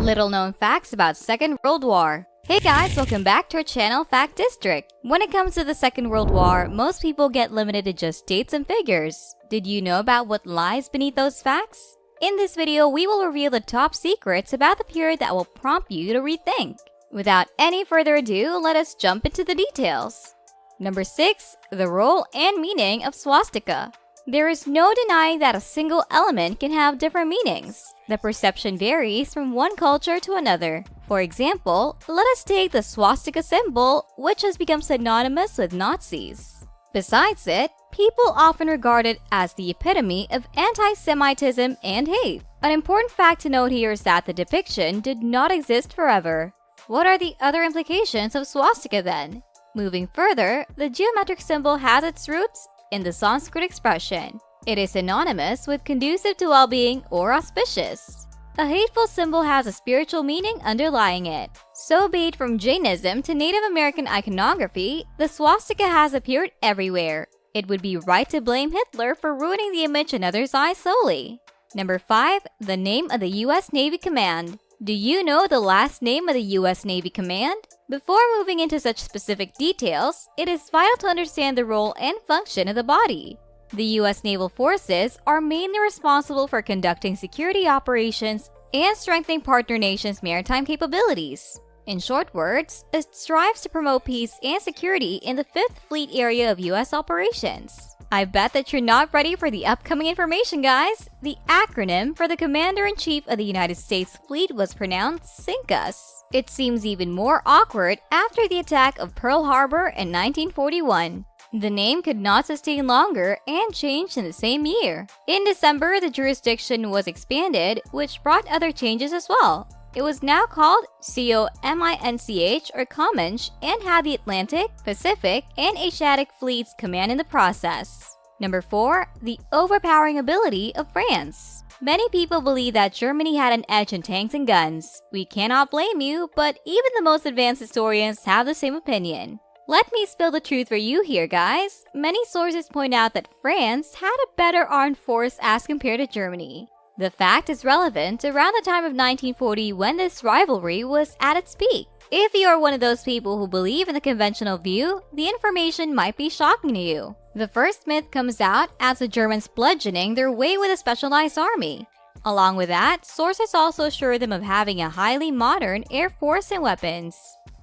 Little known facts about Second World War. Hey guys, welcome back to our channel Fact District. When it comes to the Second World War, most people get limited to just dates and figures. Did you know about what lies beneath those facts? In this video, we will reveal the top secrets about the period that will prompt you to rethink. Without any further ado, let us jump into the details. Number 6. The role and meaning of swastika. There is no denying that a single element can have different meanings. The perception varies from one culture to another. For example, let us take the swastika symbol, which has become synonymous with Nazis. Besides it, people often regard it as the epitome of anti-Semitism and hate. An important fact to note here is that the depiction did not exist forever. What are the other implications of swastika then? Moving further, the geometric symbol has its roots in the Sanskrit expression. It is synonymous with conducive to well-being or auspicious. A hateful symbol has a spiritual meaning underlying it. So be it from Jainism to Native American iconography, the swastika has appeared everywhere. It would be right to blame Hitler for ruining the image in others' eyes solely. Number 5. The name of the U.S. Navy Command. Do you know the last name of the U.S. Navy Command? Before moving into such specific details, it is vital to understand the role and function of the body. The U.S. Naval Forces are mainly responsible for conducting security operations and strengthening partner nations' maritime capabilities. In short words, it strives to promote peace and security in the 5th Fleet area of U.S. operations. I bet that you're not ready for the upcoming information, guys. The acronym for the Commander-in-Chief of the United States Fleet was pronounced CINCUS. It seems even more awkward after the attack of Pearl Harbor in 1941. The name could not sustain longer and changed in the same year. In December, the jurisdiction was expanded, which brought other changes as well. It was now called COMINCH or Comanche and had the Atlantic, Pacific, and Asiatic fleets command in the process. Number 4. The overpowering ability of France. Many people believe that Germany had an edge in tanks and guns. We cannot blame you, but even the most advanced historians have the same opinion. Let me spill the truth for you here, guys. Many sources point out that France had a better armed force as compared to Germany. The fact is relevant around the time of 1940 when this rivalry was at its peak. If you are one of those people who believe in the conventional view, the information might be shocking to you. The first myth comes out as the Germans bludgeoning their way with a specialized army. Along with that, sources also assure them of having a highly modern air force and weapons.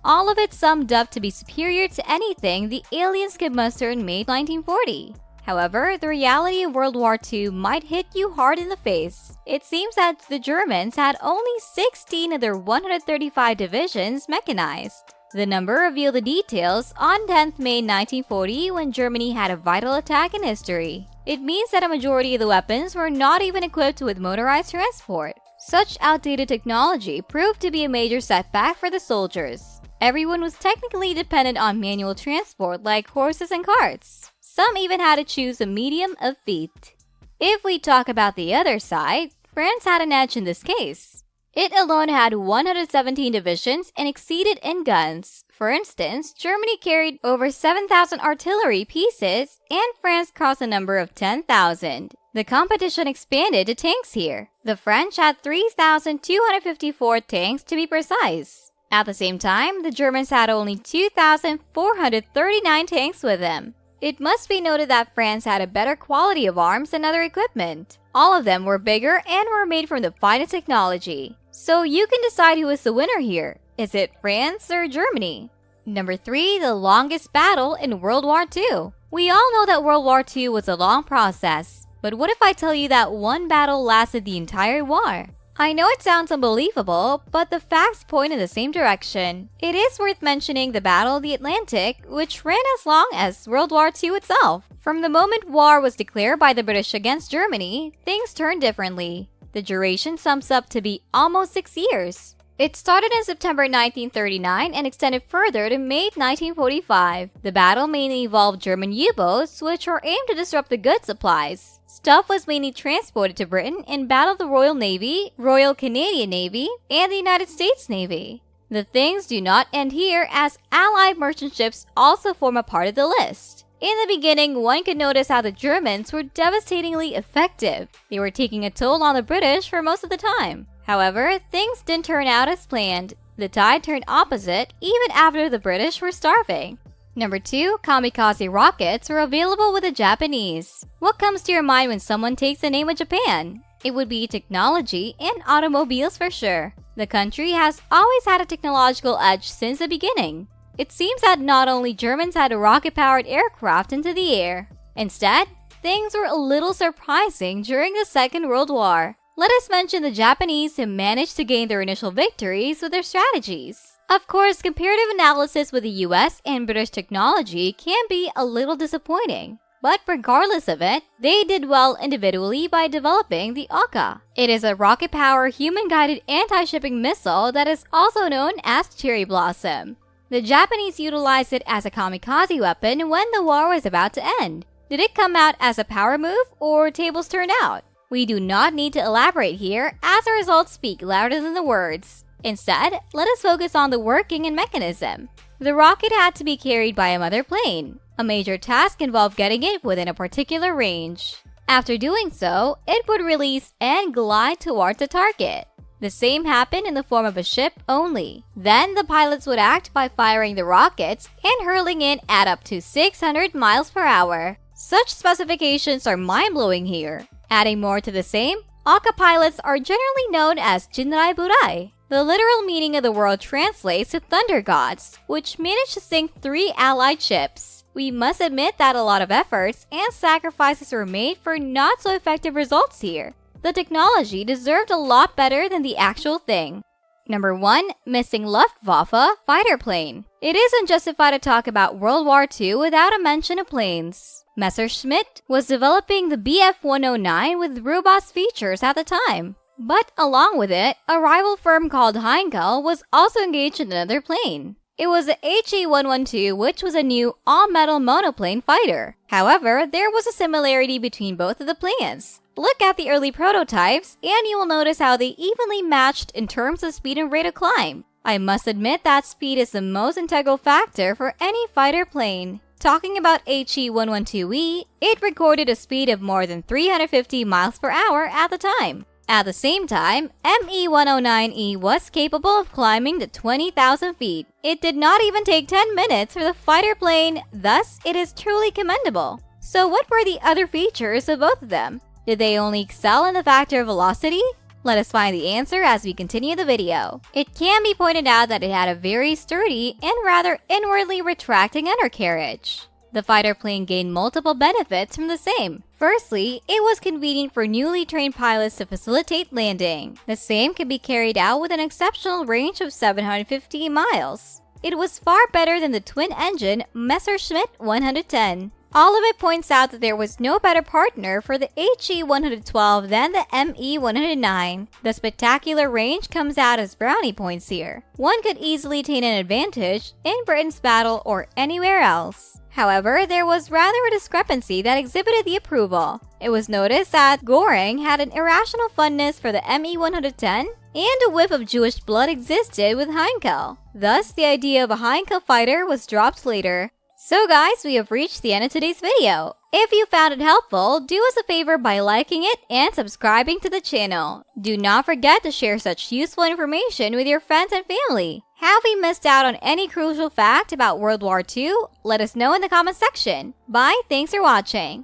All of it summed up to be superior to anything the aliens could muster in May 1940. However, the reality of World War II might hit you hard in the face. It seems that the Germans had only 16 of their 135 divisions mechanized. The number revealed the details on 10th May 1940 when Germany had a vital attack in history. It means that a majority of the weapons were not even equipped with motorized transport. Such outdated technology proved to be a major setback for the soldiers. Everyone was technically dependent on manual transport like horses and carts. Some even had to choose a medium of feet. If we talk about the other side, France had an edge in this case. It alone had 117 divisions and exceeded in guns. For instance, Germany carried over 7,000 artillery pieces and France crossed the number of 10,000. The competition expanded to tanks here. The French had 3,254 tanks to be precise. At the same time, the Germans had only 2,439 tanks with them. It must be noted that France had a better quality of arms and other equipment. All of them were bigger and were made from the finest technology. So you can decide who is the winner here. Is it France or Germany? Number 3. The longest battle in World War II. We all know that World War II was a long process. But what if I tell you that one battle lasted the entire war? I know it sounds unbelievable, but the facts point in the same direction. It is worth mentioning the Battle of the Atlantic, which ran as long as World War II itself. From the moment war was declared by the British against Germany, things turned differently. The duration sums up to be almost 6 years. It started in September 1939 and extended further to May 1945. The battle mainly involved German U-boats, which were aimed to disrupt the goods supplies. Stuff was mainly transported to Britain in battle of the Royal Navy, Royal Canadian Navy, and the United States Navy. The things do not end here as Allied merchant ships also form a part of the list. In the beginning, one could notice how the Germans were devastatingly effective. They were taking a toll on the British for most of the time. However, things didn't turn out as planned. The tide turned opposite even after the British were starving. Number 2, kamikaze rockets were available with the Japanese. What comes to your mind when someone takes the name of Japan? It would be technology and automobiles for sure. The country has always had a technological edge since the beginning. It seems that not only Germans had a rocket-powered aircraft into the air. Instead, things were a little surprising during the Second World War. Let us mention the Japanese who managed to gain their initial victories with their strategies. Of course, comparative analysis with the US and British technology can be a little disappointing. But regardless of it, they did well individually by developing the Oka. It is a rocket-powered, human-guided anti-shipping missile that is also known as Cherry Blossom. The Japanese utilized it as a kamikaze weapon when the war was about to end. Did it come out as a power move or tables turned out? We do not need to elaborate here as the results speak louder than the words. Instead, let us focus on the working and mechanism. The rocket had to be carried by a mother plane. A major task involved getting it within a particular range. After doing so, it would release and glide towards the target. The same happened in the form of a ship only. Then the pilots would act by firing the rockets and hurling it at up to 600 miles per hour. Such specifications are mind-blowing here. Adding more to the same, Oka pilots are generally known as Jinrai Burai. The literal meaning of the word translates to thunder gods, which managed to sink 3 allied ships. We must admit that a lot of efforts and sacrifices were made for not so effective results here. The technology deserved a lot better than the actual thing. Number 1. Missing Luftwaffe fighter plane. It isn't justified to talk about World War II without a mention of planes. Messerschmitt was developing the Bf-109 with robust features at the time. But along with it, a rival firm called Heinkel was also engaged in another plane. It was the HE-112, which was a new all-metal monoplane fighter. However, there was a similarity between both of the planes. Look at the early prototypes, and you will notice how they evenly matched in terms of speed and rate of climb. I must admit that speed is the most integral factor for any fighter plane. Talking about HE-112E, it recorded a speed of more than 350 miles per hour at the time. At the same time, ME-109E was capable of climbing to 20,000 feet. It did not even take 10 minutes for the fighter plane, thus it is truly commendable. So what were the other features of both of them? Did they only excel in the factor of velocity? Let us find the answer as we continue the video. It can be pointed out that it had a very sturdy and rather inwardly retracting undercarriage. The fighter plane gained multiple benefits from the same. Firstly, it was convenient for newly trained pilots to facilitate landing. The same could be carried out with an exceptional range of 750 miles. It was far better than the twin-engine Messerschmitt 110. All of it points out that there was no better partner for the HE-112 than the ME-109. The spectacular range comes out as brownie points here. One could easily attain an advantage in Britain's battle or anywhere else. However, there was rather a discrepancy that exhibited the approval. It was noticed that Goring had an irrational fondness for the ME-110, and a whiff of Jewish blood existed with Heinkel. Thus, the idea of a Heinkel fighter was dropped later. So guys, we have reached the end of today's video. If you found it helpful, do us a favor by liking it and subscribing to the channel. Do not forget to share such useful information with your friends and family. Have we missed out on any crucial fact about World War II? Let us know in the comment section. Bye, thanks for watching.